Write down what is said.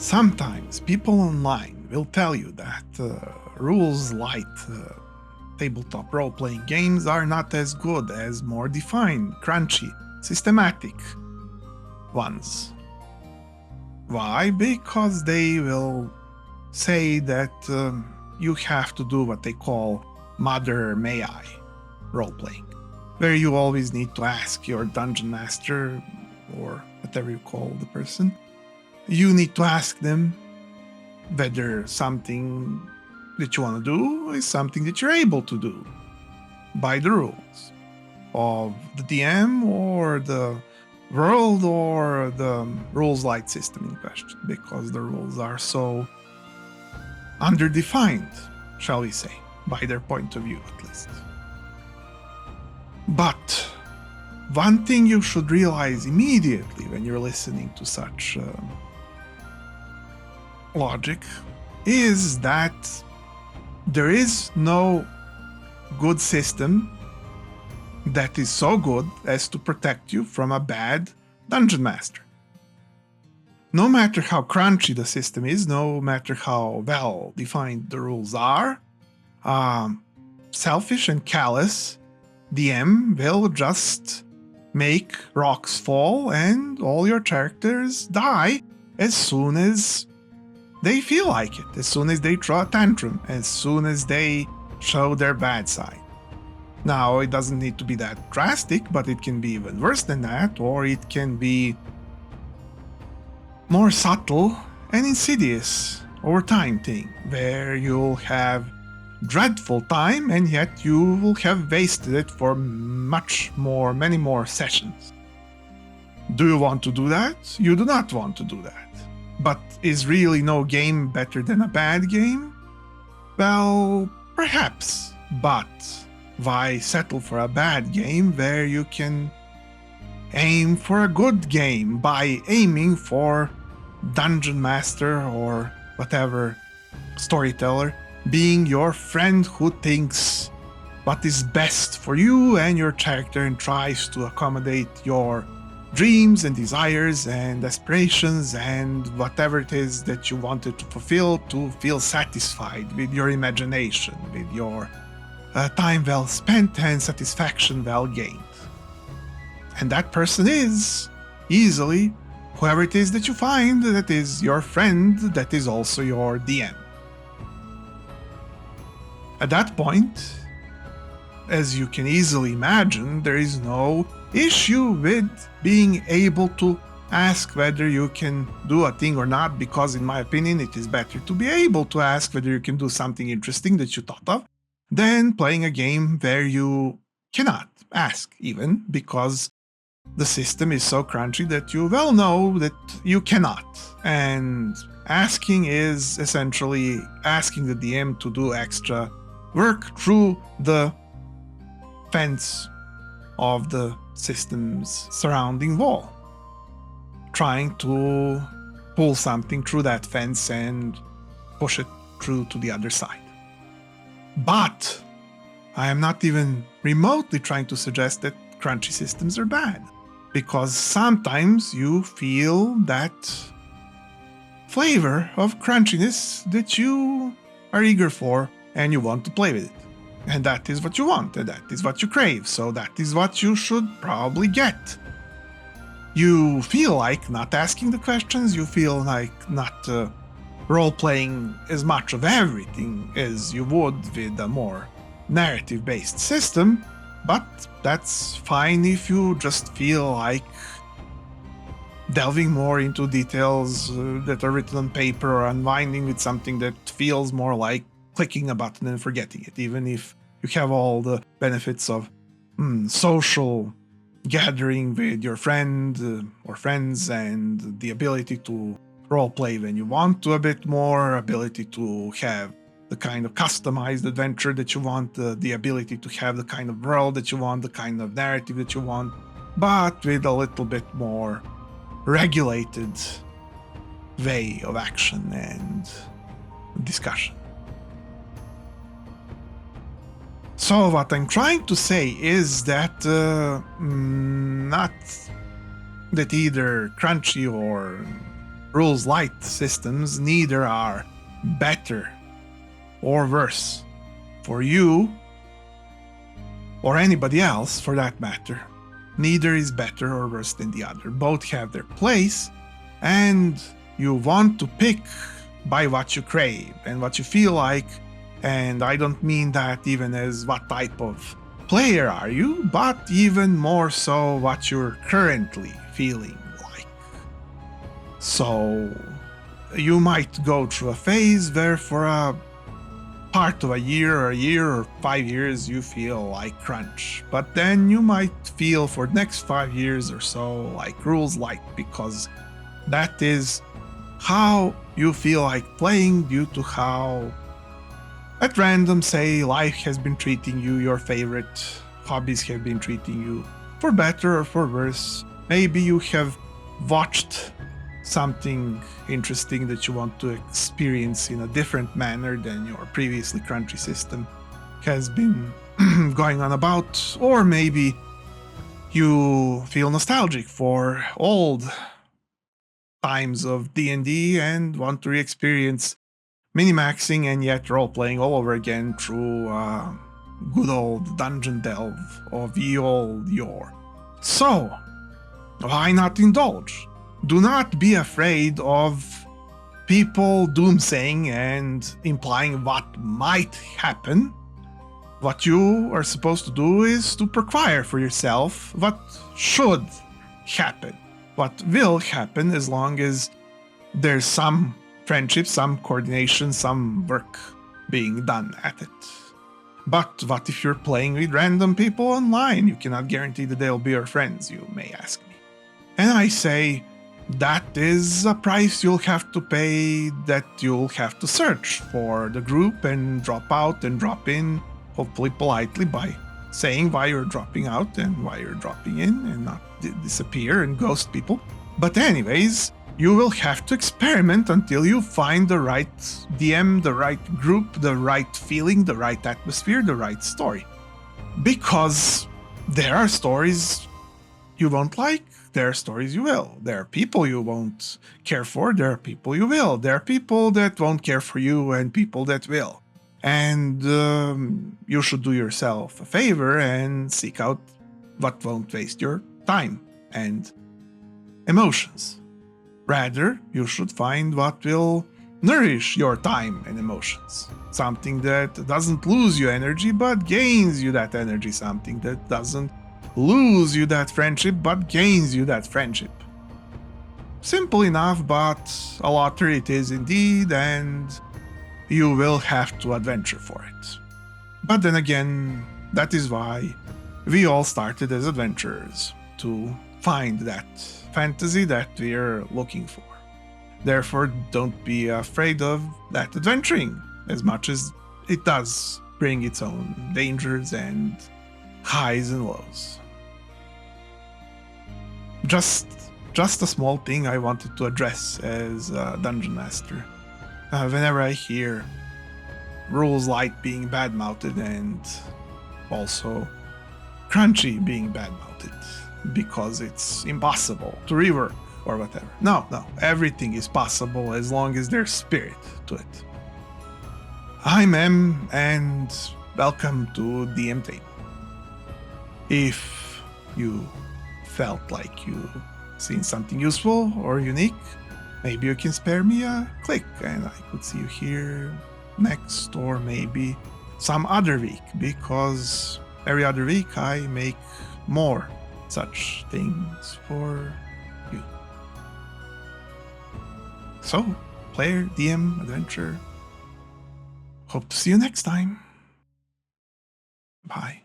Sometimes people online will tell you that rules light tabletop role-playing games are not as good as more defined, crunchy, systematic ones. Why? Because they will say that you have to do what they call Mother May I role-playing, where you always need to ask your dungeon master, or whatever you call the person, you need to ask them whether something that you want to do is something that you're able to do by the rules of the DM or the world or the rules light system in question, because the rules are so underdefined, shall we say, by their point of view at least. But one thing you should realize immediately when you're listening to such logic is that there is no good system that is so good as to protect you from a bad dungeon master. No matter how crunchy the system is, no matter how well defined the rules are, selfish and callous DM will just make rocks fall and all your characters die as soon as they feel like it, as soon as they throw a tantrum, as soon as they show their bad side. Now, it doesn't need to be that drastic, but it can be even worse than that, or it can be more subtle and insidious over time thing, where you'll have dreadful time and yet you will have wasted it for many more sessions. Do you want to do that? You do not want to do that. But is really no game better than a bad game? Well, perhaps, but why settle for a bad game where you can aim for a good game by aiming for Dungeon Master or whatever storyteller being your friend who thinks what is best for you and your character and tries to accommodate your dreams and desires and aspirations and whatever it is that you wanted to fulfill, to feel satisfied with your imagination, with your time well spent and satisfaction well gained. And that person is easily whoever it is that you find that is your friend, that is also your DM. At that point, as you can easily imagine, there is no issue with being able to ask whether you can do a thing or not, because in my opinion it is better to be able to ask whether you can do something interesting that you thought of than playing a game where you cannot ask even, because the system is so crunchy that you well know that you cannot. And asking is essentially asking the DM to do extra work through the fence of the system's surrounding wall, trying to pull something through that fence and push it through to the other side. But I am not even remotely trying to suggest that crunchy systems are bad, because sometimes you feel that flavor of crunchiness that you are eager for and you want to play with it. And that is what you want, and that is what you crave, so that is what you should probably get. You feel like not asking the questions, you feel like not role-playing as much of everything as you would with a more narrative-based system, but that's fine if you just feel like delving more into details that are written on paper, or unwinding with something that feels more like clicking a button and forgetting it, even if you have all the benefits of social gathering with your friend or friends, and the ability to roleplay when you want to a bit more, ability to have the kind of customized adventure that you want, the ability to have the kind of world that you want, the kind of narrative that you want, but with a little bit more regulated way of action and discussion. So what I'm trying to say is that not that either crunchy or rules light systems neither are better or worse for you or anybody else for that matter. Neither is better or worse than the other. Both have their place, and you want to pick by what you crave and what you feel like. And I don't mean that even as what type of player are you, but even more so what you're currently feeling like. So you might go through a phase where for a part of a year or 5 years you feel like crunch, but then you might feel for the next 5 years or so like rules light, because that is how you feel like playing due to how at random, say, life has been treating you, your favorite hobbies have been treating you, for better or for worse. Maybe you have watched something interesting that you want to experience in a different manner than your previously crunchy system has been going on about, or maybe you feel nostalgic for old times of D&D and want to re-experience minimaxing and yet role-playing all over again through good old dungeon delve of ye old yore. So, why not indulge? Do not be afraid of people doomsaying and implying what might happen. What you are supposed to do is to procure for yourself what should happen, what will happen, as long as there's some friendship, some coordination, some work being done at it. But what if you're playing with random people online? You cannot guarantee that they'll be your friends, you may ask me. And I say, that is a price you'll have to pay, that you'll have to search for the group and drop out and drop in, hopefully politely, by saying why you're dropping out and why you're dropping in, and not disappear and ghost people. But anyways, you will have to experiment until you find the right DM, the right group, the right feeling, the right atmosphere, the right story. Because there are stories you won't like, there are stories you will. There are people you won't care for, there are people you will. There are people that won't care for you and people that will. And you should do yourself a favor and seek out what won't waste your time and emotions. Rather, you should find what will nourish your time and emotions. Something that doesn't lose you energy, but gains you that energy. Something that doesn't lose you that friendship, but gains you that friendship. Simple enough, but a lottery it is indeed, and you will have to adventure for it. But then again, that is why we all started as adventurers, to find that fantasy that we're looking for. Therefore, don't be afraid of that adventuring, as much as it does bring its own dangers and highs and lows. Just a small thing I wanted to address as a dungeon master. Whenever I hear rules light being bad-mouthed and also crunchy being bad-mouthed because it's impossible to rework or whatever. No, everything is possible as long as there's spirit to it. I'm M, and welcome to dMTable. If you felt like you seen something useful or unique, maybe you can spare me a click and I could see you here next, or maybe some other week, because every other week I make more such things for you. So, player, DM, adventure, hope to see you next time. Bye.